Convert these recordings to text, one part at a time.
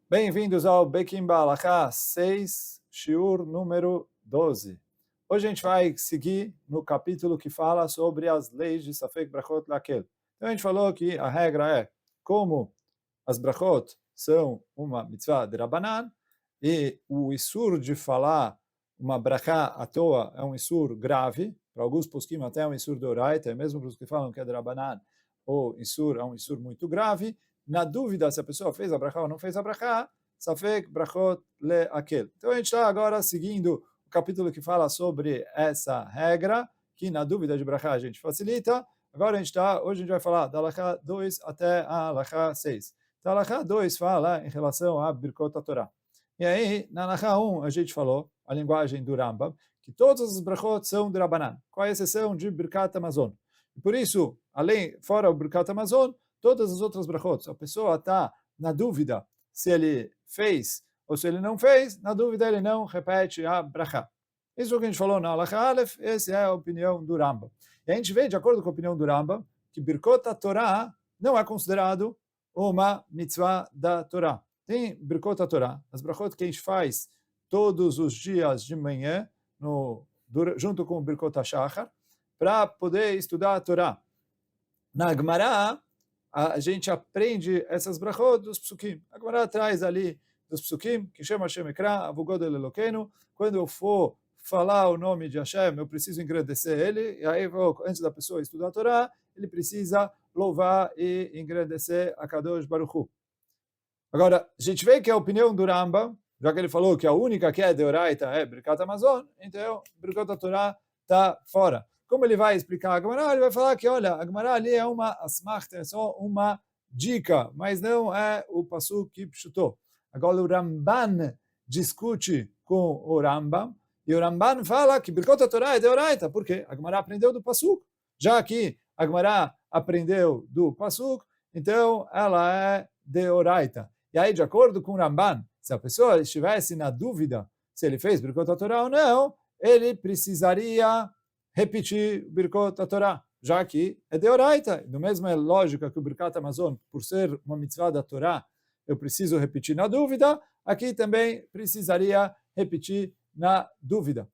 Bem-vindos ao Bekim Balacha 6, Shiur número 12. Hoje a gente vai seguir no capítulo que fala sobre as leis de Safek Brachot Lakel. Então a gente falou que a regra é como as Brachot são uma mitzvah de Rabanan e o Isur de falar uma brachá à toa é um Isur grave, para alguns poskim até é um Isur de Oraita, e mesmo para os que falam que é de Rabanan, o Isur é um Isur muito grave. Na dúvida se a pessoa fez a brachá ou não fez a brachá, Safek Brachot Leakel. Então a gente está agora seguindo o capítulo que fala sobre essa regra, que na dúvida de brachá a gente facilita. Agora hoje a gente vai falar da Halakha 2 até a Halakha 6. Então a Halakha 2 fala em relação a Birkot Torah. E aí, na Halakha 1 a gente falou, a linguagem do Rambam, que todas as brachot são de Rabanan, com a exceção de Birkat Hamazon. E por isso, fora o Birkat Hamazon, todas as outras brachot, a pessoa está na dúvida se ele fez ou se ele não fez, na dúvida ele não repete a brachá. Isso é o que a gente falou na Halakha Aleph, essa é a opinião do Rambam. E a gente vê, de acordo com a opinião do Rambam, que Birkot Torah não é considerado uma mitzvah da Torá. Tem Birkot Torah, as brachot que a gente faz todos os dias de manhã, junto com o Birkot HaShachar, para poder estudar a Torá. Na Gemara, a gente aprende essas brachot dos psukim. A Gemara traz ali dos psukim, que chama Hashem Ekra, Avugod El Elokeinu. Quando eu for falar o nome de Hashem, eu preciso engrandecer ele. E aí, antes da pessoa estudar a Torá, ele precisa louvar e engrandecer a Kadosh Baruch Hu. Agora, a gente vê que a opinião do Rambam, já que ele falou que a única que é de Oraita é Birkat Hamazon, então Birkot Torah está fora. Como ele vai explicar a Gemara? Ele vai falar que, olha, a Gemara ali é uma asmachta, é só uma dica, mas não é o pasuk que pshutou. Agora o Ramban discute com o Rambam, e o Ramban fala que Birkot Torah é de Oraita, porque a Gemara aprendeu do pasuk. Já que a Gemara aprendeu do pasuk, então ela é de Oraita. E aí, de acordo com o Ramban, se a pessoa estivesse na dúvida se ele fez Birkot Torah ou não, ele precisaria repetir Birkot Torah, já que é de Oraita. Do mesmo é lógica que o Birkat Hamazon, por ser uma mitzvah da Torá, eu preciso repetir na dúvida, aqui também precisaria repetir na dúvida.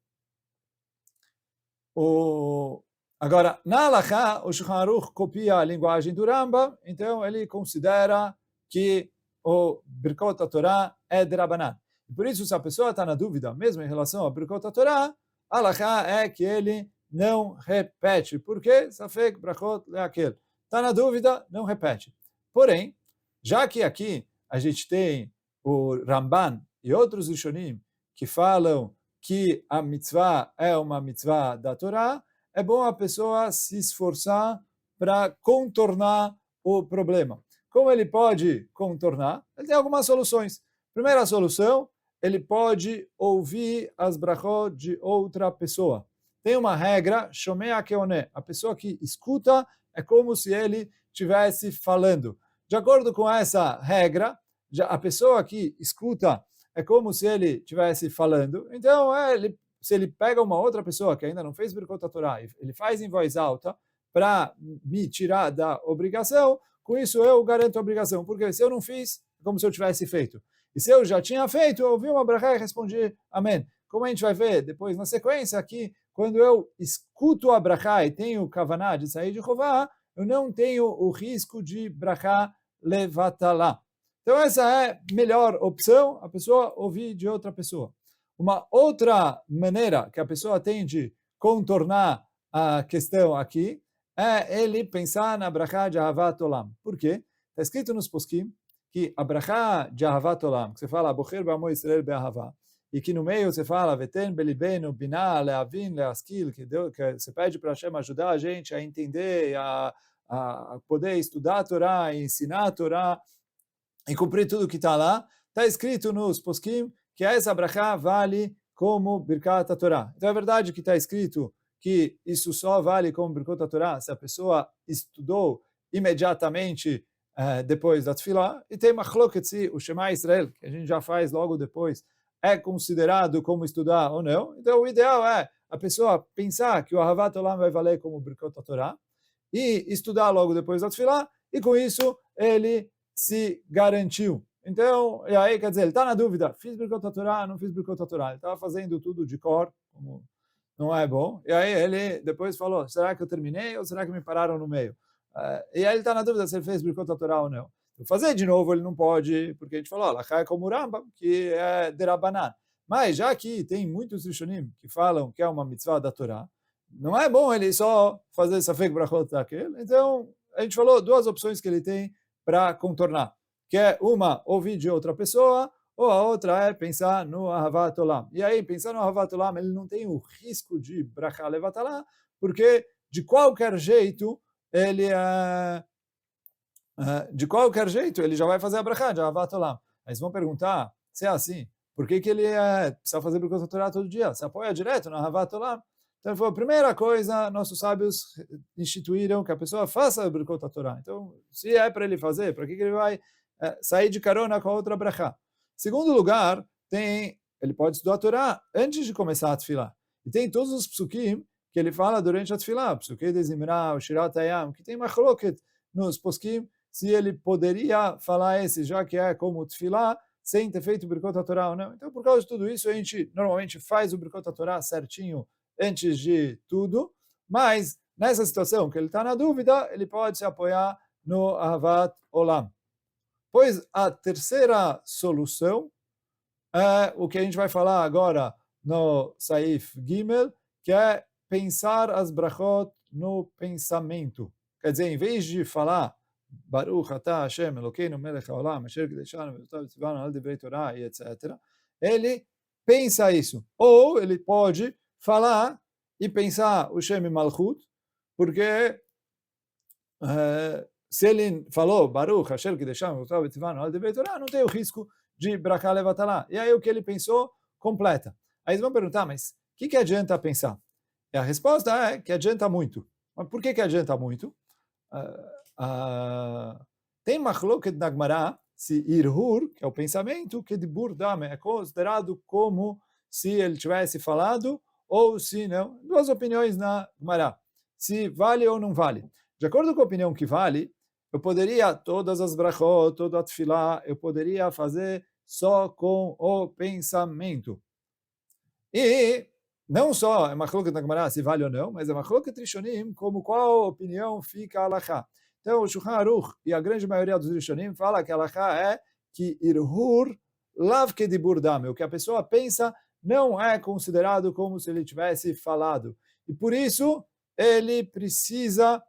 Agora, na Halakha, o Shulchan Aruch copia a linguagem do Rambam, então ele considera que o Birkot Torah é de Rabanan. Por isso, se a pessoa está na dúvida, mesmo em relação ao Birkot Torah, a Halakha é que ele não repete. Por quê? Safek Brachot Leakel. Está na dúvida, não repete. Porém, já que aqui a gente tem o Ramban e outros Rishonim que falam que a mitzvah é uma mitzvah da Torá, é bom a pessoa se esforçar para contornar o problema. Como ele pode contornar? Ele tem algumas soluções. Primeira solução, ele pode ouvir as brachot de outra pessoa. Tem uma regra, shomea keoneh. A pessoa que escuta é como se ele estivesse falando. De acordo com essa regra, a pessoa que escuta é como se ele estivesse falando. Então, se ele pega uma outra pessoa que ainda não fez Birkot Torah, ele faz em voz alta para me tirar da obrigação, com isso eu garanto a obrigação. Porque se eu não fiz, é como se eu tivesse feito. E se eu já tinha feito, eu ouvi uma brachá e respondi amém. Como a gente vai ver depois na sequência aqui, quando eu escuto a brachá e tenho kavaná de sair de Chová, eu não tenho o risco de brachá levatalá. Então essa é a melhor opção, a pessoa ouvir de outra pessoa. Uma outra maneira que a pessoa tem de contornar a questão aqui é ele pensar na brachá de Ahavat Olam. Por quê? Está escrito nos poskim que a brachá de Ahavat Olam, que você fala Bocher B'amo Yisrael Be'ahavá, e que no meio você fala Veten Belibenu Binah Leavin Leaskil, que você pede para Hashem ajudar a gente a entender, a poder estudar a Torá, ensinar a Torá e cumprir tudo que está lá. Está escrito nos poskim que essa brachá vale como Birkat Torah. Então é verdade que está escrito que isso só vale como Birkot Torah se a pessoa estudou imediatamente depois da Tfilah, e tem Machlokhet se o Shema Israel, que a gente já faz logo depois, é considerado como estudar ou não. Então o ideal é a pessoa pensar que o Ahavat Olam vai valer como Birkot Torah e estudar logo depois da Tfilah, e com isso ele se garantiu. Então, e aí, quer dizer, ele está na dúvida, fiz Birkot Torah, não fiz Birkot Torah, ele estava fazendo tudo de cor, como não é bom, e aí ele depois falou, será que eu terminei ou será que me pararam no meio? E aí ele está na dúvida se ele fez Birkot Torah ou não. Então, fazer de novo ele não pode, porque a gente falou, Alachá é como o Rambam, que é derabanan. Mas já que tem muitos Rishonim que falam que é uma mitzvah da Torá, não é bom ele só fazer Safek Brachot daquele. Então, a gente falou duas opções que ele tem para contornar, que é uma, ouvir de outra pessoa, ou a outra é pensar no Ahavat Olam. E aí, pensar no Ahavat Olam, ele não tem o risco de Brachá Levatalá, porque de qualquer jeito, ele ele já vai fazer a Brachá de Ahavat Olam. Aí vocês vão perguntar, se é assim, por que ele precisa fazer Birkot Torah todo dia? Se apoia direto no Ahavat Olam? Então, foi a primeira coisa, nossos sábios instituíram que a pessoa faça a Birkot Torah. Então, se é para ele fazer, para que ele vai sair de carona com a outra brachá? Segundo lugar, ele pode estudar a Torá antes de começar a tefilá. E tem todos os psukim que ele fala durante a tefilá, psukim de Zimra, o Shirat Hayam, que tem machloket nos psukim, se ele poderia falar esse, já que é como tefilá, sem ter feito o Birkot Torah ou não. Então, por causa de tudo isso, a gente normalmente faz o Birkot Torah certinho antes de tudo, mas nessa situação que ele está na dúvida, ele pode se apoiar no Ahavat Olam. Pois a terceira solução é o que a gente vai falar agora no Saif Gimel, que é pensar as brachot no pensamento. Quer dizer, em vez de falar Baruch atah Hashem Elokeinu melech haolam asher kideshanu v'notav tzivanu al divrei Torah e etc. Ele pensa isso. Ou ele pode falar e pensar o Shem Malchut, porque se ele falou Baruch Asher Kideshanu v'notav tzivanu al divrei Torah, não tem o risco de Brachá Levatalá. E aí o que ele pensou, completa. Aí eles vão perguntar, mas o que adianta pensar? E a resposta é que adianta muito. Mas por que adianta muito? Tem machloket na Gemara se irhur, que é o pensamento, que de burdame é considerado como se ele tivesse falado ou se não. Duas opiniões na Gemara. Se vale ou não vale. De acordo com a opinião que vale, eu poderia, todas as brachot, toda a tefilá, eu poderia fazer só com o pensamento. E não só é machloket na Gemara se vale ou não, mas é machloket rishonim, como qual opinião fica a alachá. Então, o Shulchan Aruch e a grande maioria dos rishonim fala que a alachá é que irhur lav kedibur dame, o que a pessoa pensa não é considerado como se ele tivesse falado. E por isso, ele precisa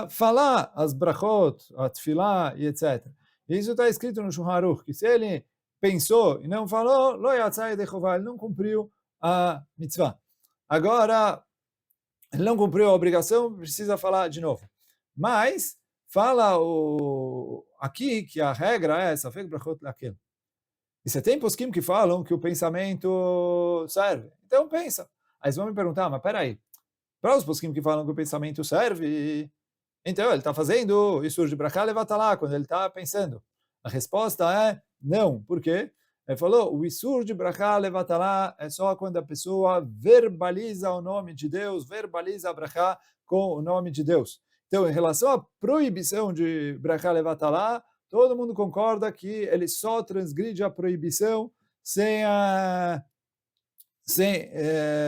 falar as brachot, a tefilá e etc. Isso está escrito no Shulchan Aruch, que se ele pensou e não falou, lo yatzai de chová, ele não cumpriu a mitzvah. Agora, ele não cumpriu a obrigação, precisa falar de novo. Mas, fala aqui que a regra é Safek Brachot Lakel. E você tem poskim que falam que o pensamento serve. Então pensa. Aí vocês vão me perguntar, mas peraí, para os poskim que falam que o pensamento serve, então ele está fazendo isso de Brachá Levatalá, quando ele está pensando. A resposta é não. Por quê? Ele falou, o Isur de Brachá Levatalá é só quando a pessoa verbaliza o nome de Deus, verbaliza a Brachá com o nome de Deus. Então, em relação à proibição de Brachá Levatalá, todo mundo concorda que ele só transgride a proibição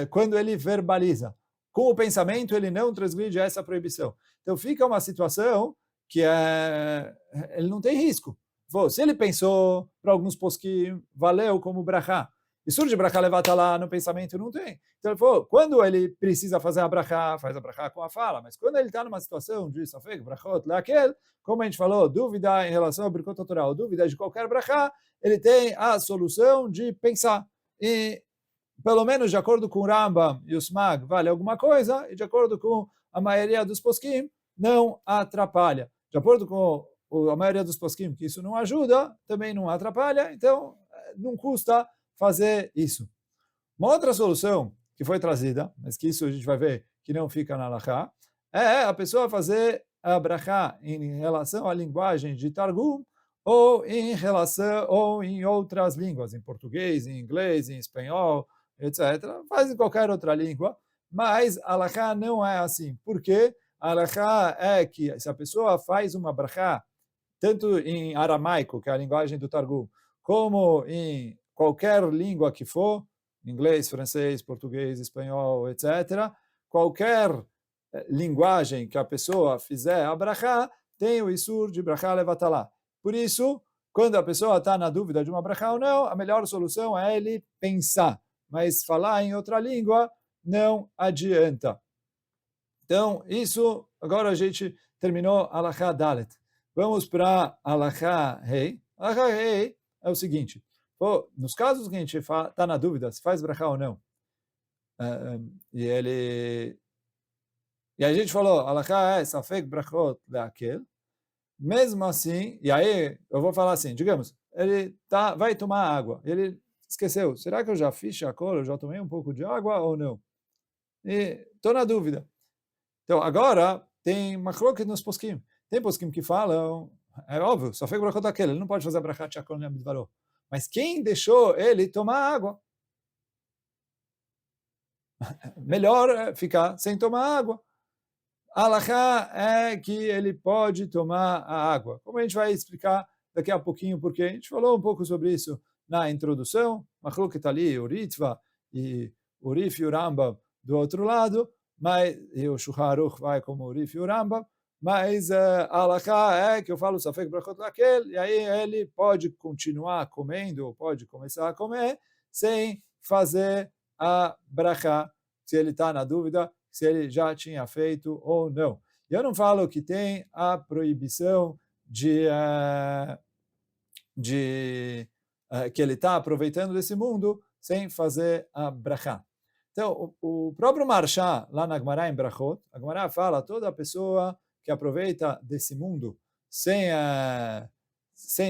quando ele verbaliza. Com o pensamento, ele não transgride essa proibição. Então, fica uma situação que ele não tem risco. Se ele pensou para alguns poskim, valeu como brachá. E surge brachá levatalá no pensamento, não tem. Então ele falou, quando ele precisa fazer a brachá, faz a brachá com a fala. Mas quando ele está numa situação de safek, brachot, laquel, como a gente falou, dúvida em relação ao Birkot Torah, dúvida de qualquer brachá, ele tem a solução de pensar. E, pelo menos de acordo com o Rambam e o Smag, vale alguma coisa, e de acordo com a maioria dos poskim, não atrapalha. De acordo com a maioria dos poskim, que isso não ajuda, também não atrapalha, então não custa fazer isso. Uma outra solução que foi trazida, mas que isso a gente vai ver que não fica na halachá, é a pessoa fazer a brachá em relação à linguagem de Targum, ou em relação, ou em outras línguas, em português, em inglês, em espanhol, etc. Faz em qualquer outra língua, mas a halachá não é assim. Por quê? A halachá é que se a pessoa faz uma brachá tanto em aramaico, que é a linguagem do Targum, como em qualquer língua que for, inglês, francês, português, espanhol, etc., qualquer linguagem que a pessoa fizer a brachá, tem o isur de brachá levatalá. Por isso, quando a pessoa está na dúvida de uma brachá ou não, a melhor solução é ele pensar. Mas falar em outra língua não adianta. Então, isso, agora a gente terminou a Alachá Dalet. Vamos para a Alachá Rei. Alachá Rei é o seguinte, nos casos que a gente está na dúvida se faz brachá ou não, e a gente falou, Alachá é Safek Brachot Leakel, mesmo assim, e aí eu vou falar assim, digamos, ele vai tomar água, ele esqueceu, será que eu já fiz shakol, eu já tomei um pouco de água ou não? E estou na dúvida. Então, agora, tem machloket nos poskim. Tem poskim que falam, é óbvio, só foi brachot aquele, ele não pode fazer brachat shakol nem midvaró. Mas quem deixou ele tomar água? Melhor ficar sem tomar água. A halachá é que ele pode tomar a água. Como a gente vai explicar daqui a pouquinho, porque a gente falou um pouco sobre isso na introdução, machloket ali, o Ritva e o Rif e o Rambam do outro lado, mas e o Shulchan Aruch vai como o Rif e o Rambam, mas a halachá é que eu falo Safek Brachot Lakel, e aí ele pode continuar comendo, ou pode começar a comer, sem fazer a brachá, se ele está na dúvida, se ele já tinha feito ou não. Eu não falo que tem a proibição de que ele está aproveitando desse mundo sem fazer a brachá. Então, o próprio Marsha, lá na Gemara em Brachot, a Gemara fala, toda pessoa que aproveita desse mundo sem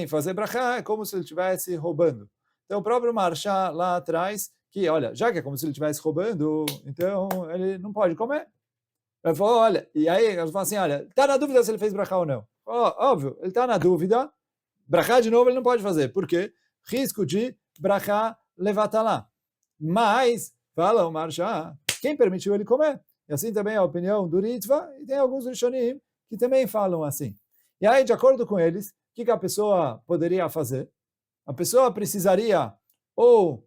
fazer brachá é como se ele estivesse roubando. Então, o próprio Marsha lá atrás, que, olha, já que é como se ele estivesse roubando, então ele não pode comer. Ele falou, olha, e aí eles falam assim, olha, está na dúvida se ele fez brachá ou não. Óbvio, ele está na dúvida, brachá de novo ele não pode fazer. Por quê? Risco de brachá levatalá. Mas, fala o Marsha, quem permitiu ele comer? E assim também é a opinião do Ritva, e tem alguns Rishonim que também falam assim. E aí, de acordo com eles, o que a pessoa poderia fazer? A pessoa precisaria ou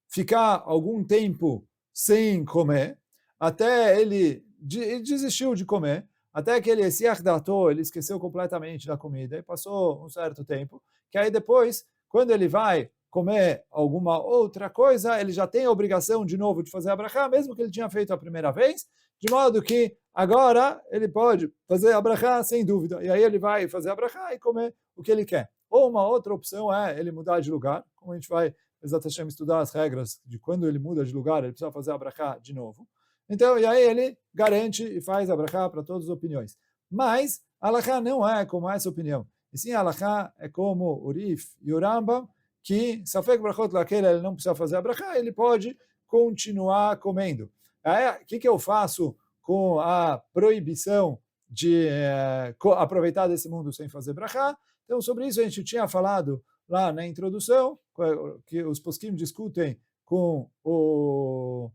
ficar algum tempo sem comer, até ele desistiu de comer, até que ele se ardatou, ele esqueceu completamente da comida, e passou um certo tempo, que aí depois, quando ele vai comer alguma outra coisa, ele já tem a obrigação de novo de fazer a brachá, mesmo que ele tinha feito a primeira vez, de modo que agora ele pode fazer a brachá sem dúvida, e aí ele vai fazer a brachá e comer o que ele quer. Ou uma outra opção é ele mudar de lugar, como a gente vai exatamente estudar as regras de quando ele muda de lugar, ele precisa fazer a brachá de novo. Então, e aí ele garante e faz a brachá para todas as opiniões. Mas a halachá não é como essa opinião. E sim, a halachá é como o Rif e o Rambam, que Safek Brachot Lakel, ele não precisa fazer a brachá, ele pode continuar comendo. O que eu faço com a proibição de aproveitar desse mundo sem fazer brachá? Então, sobre isso a gente tinha falado lá na introdução, que os poskim discutem com o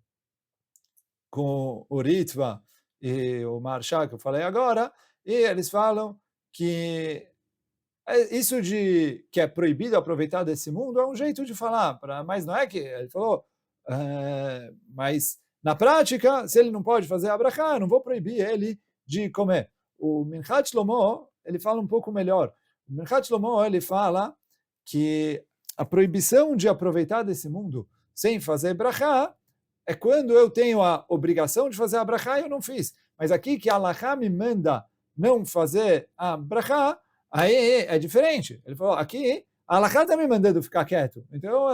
Ritva e o Marsha, que eu falei agora, e eles falam que isso de que é proibido aproveitar desse mundo é um jeito de falar, mas não é que ele falou, mas na prática, se ele não pode fazer a brachá, eu não vou proibir ele de comer. O Minchat Shlomo, ele fala um pouco melhor. O Minchat Shlomo, ele fala que a proibição de aproveitar desse mundo sem fazer brachá é quando eu tenho a obrigação de fazer a brachá e eu não fiz. Mas aqui que a halachá me manda não fazer a brachá, aí é diferente. Ele falou, aqui a halachá está me mandando ficar quieto. Então,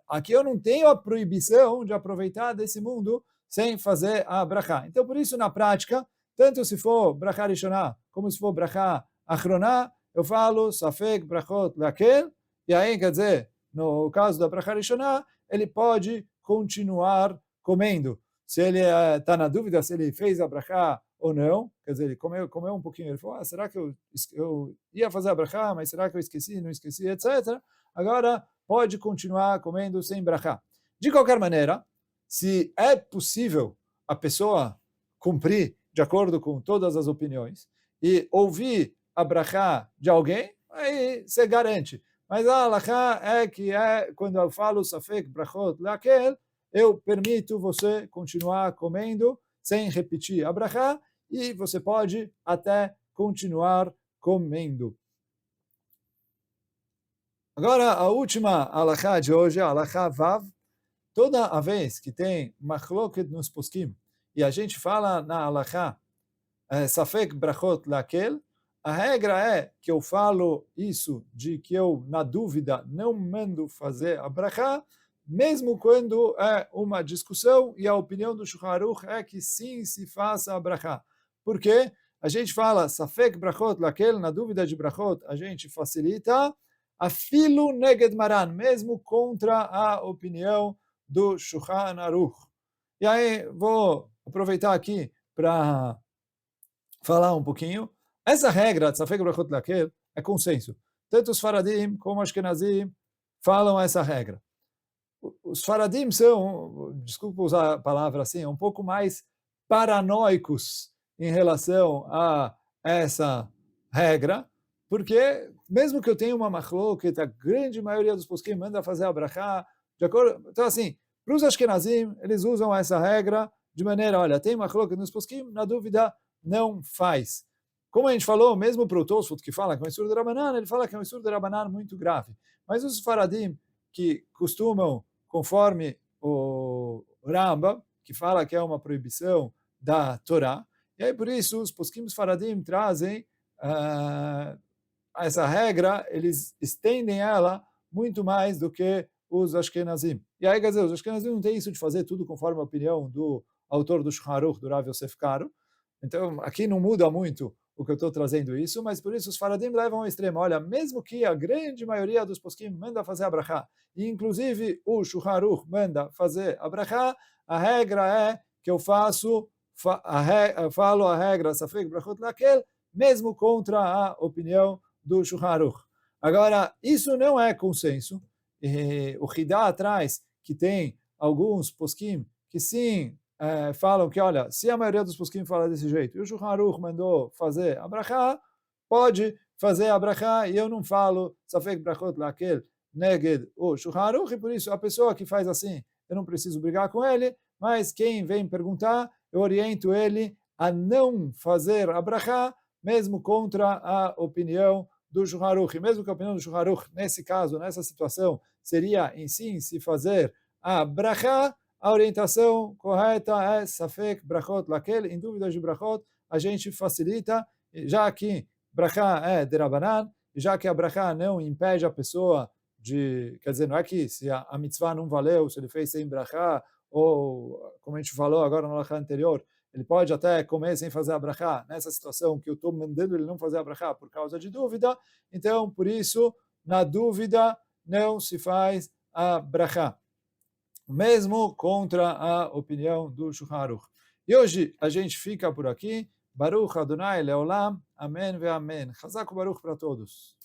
aqui eu não tenho a proibição de aproveitar desse mundo sem fazer a brachá. Então, por isso, na prática, tanto se for brachá rishoná, como se for brachá achroná, eu falo safek brachot lakel, e aí, quer dizer, no caso da brachá rishoná, ele pode continuar comendo. Se ele está na dúvida se ele fez a brachá ou não, quer dizer, ele comeu um pouquinho, ele falou, será que eu ia fazer a brachá, mas será que eu esqueci, não esqueci, etc. Agora, pode continuar comendo sem brachá. De qualquer maneira, se é possível a pessoa cumprir de acordo com todas as opiniões e ouvir a brachá de alguém, aí você garante. Mas a halakha é que quando eu falo safek brachot lakel, eu permito você continuar comendo sem repetir a brachá e você pode até continuar comendo. Agora, a última halakha de hoje, a halakha vav. Toda a vez que tem machloket nos poskim, e a gente fala na halakha, safek brachot lakel, a regra é que eu falo isso, de que eu, na dúvida, não mando fazer a brachá, mesmo quando é uma discussão, e a opinião do Shulchan Aruch é que sim se faça a brachá. Por quê? A gente fala safek brachot lakel, na dúvida de brachot, a gente facilita, afilo neged maran, mesmo contra a opinião do Shulchan Aruch. E aí, vou aproveitar aqui para falar um pouquinho. Essa regra de Safek Brachot Lakel é consenso. Tanto os Faradim como os Ashkenazim falam essa regra. Os Faradim são, desculpa usar a palavra assim, um pouco mais paranoicos em relação a essa regra, porque mesmo que eu tenha uma machloket, a grande maioria dos poskim manda fazer a brachá, de acordo, então assim, para os Ashkenazim, eles usam essa regra de maneira, olha, tem machloket nos poskim, na dúvida, não faz. Como a gente falou, mesmo para o Tosfot, que fala que é um Isur de Rabanan, ele fala que é um Isur de Rabanan muito grave. Mas os Faradim, que costumam, conforme o Rambam, que fala que é uma proibição da Torá, e aí por isso os poskim Faradim trazem essa regra, eles estendem ela muito mais do que os Ashkenazim. E aí, quer dizer, os Ashkenazim não têm isso de fazer tudo conforme a opinião do autor do Shulchan Aruch, do Rav Yosef Karo. Então, aqui não muda muito o que eu estou trazendo isso, mas por isso os Faradim levam ao extremo. Olha, mesmo que a grande maioria dos poskim manda fazer a brachá, e inclusive o Shulchan Aruch manda fazer a brachá, a regra é que eu falo a regra Safek Brachot Lakel, mesmo contra a opinião do Shulchan Aruch. Agora, isso não é consenso. O Hidá atrás, que tem alguns poskim que sim falam que, olha, se a maioria dos poskim fala desse jeito, e o Shulchan Aruch mandou fazer a brachá, pode fazer a brachá, e eu não falo Safek Brachot Lakel neged o Shulchan Aruch, e por isso a pessoa que faz assim, eu não preciso brigar com ele, mas quem vem perguntar, eu oriento ele a não fazer a brachá, mesmo contra a opinião do Shulchan Aruch. E mesmo que a opinião do Shulchan Aruch, nesse caso, nessa situação, seria em si se fazer a brachá, a orientação correta é Safek Brachot Lakel, em dúvidas de brachot, a gente facilita, já que brachá é de Rabanan, já que a brachá não impede a pessoa de, quer dizer, não é que se a mitzvah não valeu, se ele fez sem brachá, ou, como a gente falou agora no halakha anterior, ele pode até comer sem fazer a brachá, nessa situação que eu estou mandando ele não fazer a brachá por causa de dúvida, então, por isso, na dúvida, não se faz a brachá, mesmo contra a opinião do Shulchan Aruch. E hoje a gente fica por aqui. Baruch Adonai Leolam. Amém ve Amém. Chazak Baruch para todos.